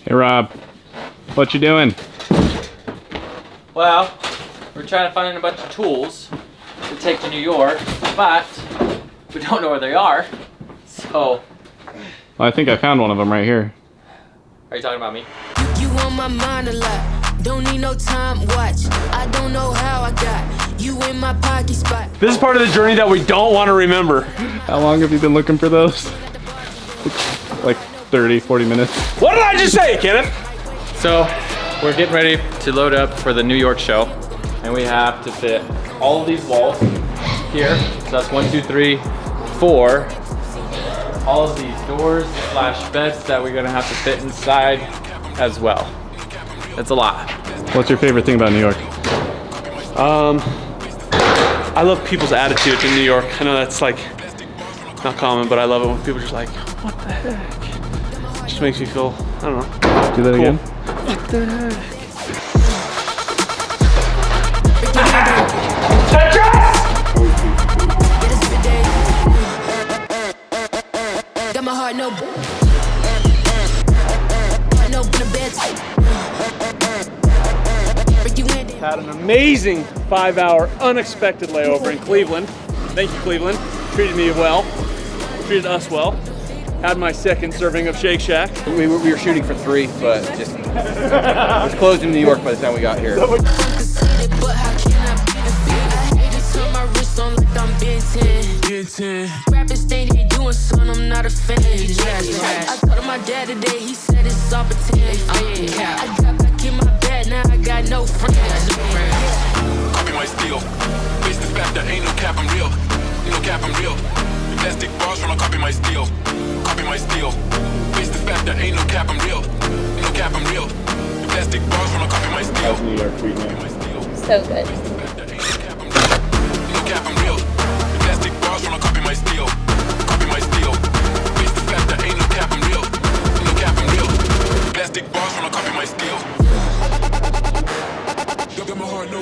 Hey Rob, what you doing? Well, we're trying to find a bunch of tools to take to New York, but we don't know where they are. So, Well, I think I found one of them right here. are you talking about me? You on my mind a lot. Don't need no time watch. I don't know how I got you in my pocket spot. This is part of the journey that we don't want to remember. How long have you been looking for those? Like 30, 40 minutes. What did I just say, Kenneth? So, we're getting ready to load up for the New York show, and we have to fit all of these walls here. So that's 1, 2, 3, 4. All of these doors / beds that we're gonna have to fit inside as well. It's a lot. What's your favorite thing about New York? I love people's attitudes in New York. I know that's like not common, but I love it when people are just like, what the heck? It just makes me feel, I don't know. Do that cool. again? What the heck? Got my heart no Had an amazing 5-hour unexpected layover in Cleveland. Thank you, Cleveland. Treated me well, treated us well. Had my second serving of Shake Shack. We were shooting for 3, but just it was closed in New York by the time we got here. Rappers think they doing something, I'm not a fan. I told my dad today, he said it's all pretend. I got back in my bed, now I got no friends. Copy my steel. Face the fact that ain't no cap, I'm real. No cap, I'm real. You plastic bars tryna copy my steel. Copy my steel. Face the fact that ain't no cap, I'm real. No cap, I'm real. You plastic bars tryna copy my steel. How's New York treating you? So good. No cap, I'm real. You plastic bars tryna copy my steel. Copy my steel. Face the fact that ain't no cap, I'm real. No cap, I'm real. You plastic bars tryna copy my steel. Got my heart no.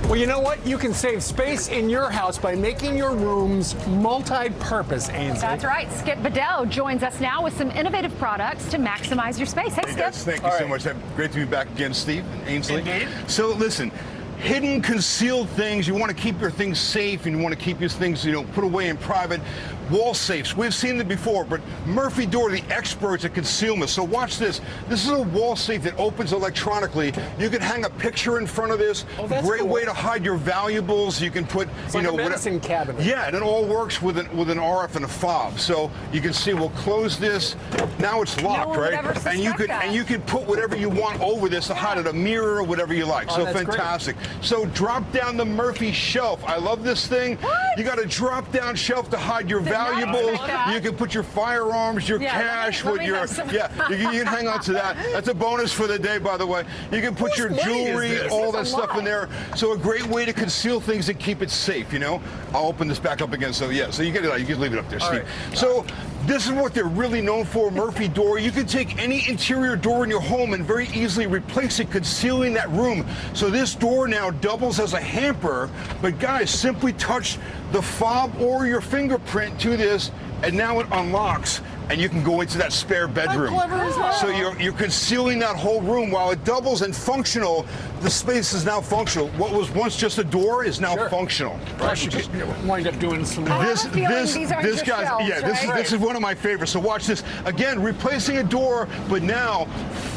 Well, you know what? You can save space in your house by making your rooms multi-purpose, Ainsley. That's right. Skip Bedell joins us now with some innovative products to maximize your space. Hey, Hey Skip. guys, thank you so much. Great to be back again, Steve and Ainsley. Indeed. So listen, hidden, concealed things, you want to keep your things safe and you want to keep your things, put away in private. Wall safes, we've seen them before, but Murphy Door, the experts at concealment. So watch this. This is a wall safe that opens electronically. You can hang a picture in front of this. Oh, that's Great cool. way to hide your valuables. You can put, It's like a medicine cabinet. Yeah, and it all works with an RF and a fob. So you can see, we'll close this. Now it's locked, one would right? ever And you suspect that. can put whatever you want over this to hide it, a mirror, whatever you like. Oh, So that's great. fantastic. So drop down the Murphy shelf. I love this thing. What? You got a drop down shelf to hide your Did not valuables. expect that. You can put your firearms, your Yeah, cash, let me your have some. you can hang on to that. That's a bonus for the day, by the way. You can put your money is jewelry, this? all that This is a stuff in lot. there. So a great way to conceal things and keep it safe. I'll open this back up again. So yeah, so you get it. You can leave it up there, Steve. right. So this is what they're really known for, Murphy Door. You can take any interior door in your home and very easily replace it, concealing that room. So this door now doubles as a hamper, but guys, simply touch the fob or your fingerprint to this, and now it unlocks, and you can go into that spare bedroom. How clever is that? So you're concealing that whole room while it doubles and functional. The space is now functional. What was once just a door is now Sure. functional. Plus, you could wind up doing some. I have a feeling these aren't this just guy's shelves, yeah. This right? is one of my favorites. So watch this again, replacing a door, but now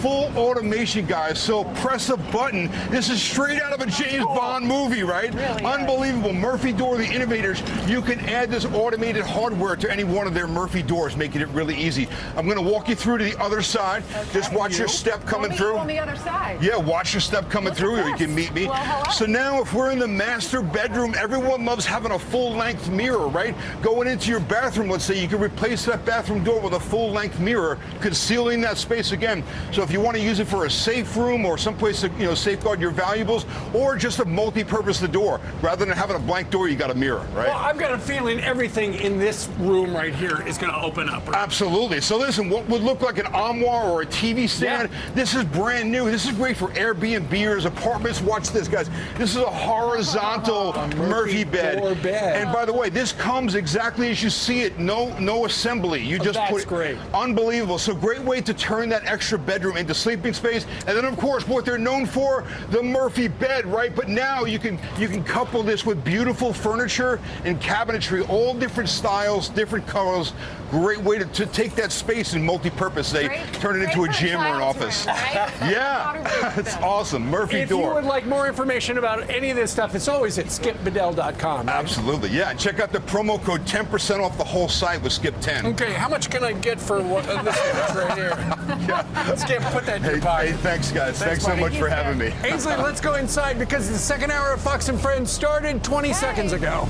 full automation, guys. So press a button. This is straight out of a James Bond movie, right? Really is. Unbelievable. Murphy Door, the innovators. You can add this automated hardware to any one of their Murphy doors, making it really easy. I'm going to walk you through to the other side. Just watch your step coming through. On the other side. Yeah, watch your step coming Look through, at or you this. can meet me. Well, hello. So now if we're in the master bedroom, everyone loves having a full-length mirror, right? Going into your bathroom, let's say, you can replace that bathroom door with a full-length mirror, concealing that space again. So if you want to use it for a safe room or someplace to safeguard your valuables, or just a multi-purpose the door, rather than having a blank door, you got a mirror, right? Well, I've got a feeling everything in this room right here is going to open up. Right? Absolutely. So listen, what would look like an armoire or a TV stand, this is brand new. This is great for Airbnbers, apartments. Watch this, guys. This is a horizontal Murphy bed. And by the way, this comes exactly as you see it. No assembly. You just put it. Great. Unbelievable. So great way to turn that extra bedroom into sleeping space. And then of course, what they're known for, the Murphy bed, right? But now you can couple this with beautiful furniture and cabinetry, all different styles, different colors. Great way to take that space and multi-purpose. They turn it into a gym or an office. Yeah, it's awesome. Murphy if door. If you would like more information about any of this stuff, it's always at skipbedell.com. Right? Absolutely, yeah. And check out the promo code 10% off the whole site with Skip10. Okay, how much can I get for this right here? Skip, put that in your pocket. Hey, thanks, guys. Thanks so much for having me. Ainsley, let's go inside because the second hour of Fox and Friends started 20 seconds ago.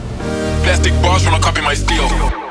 Plastic bars wanna copy my steel.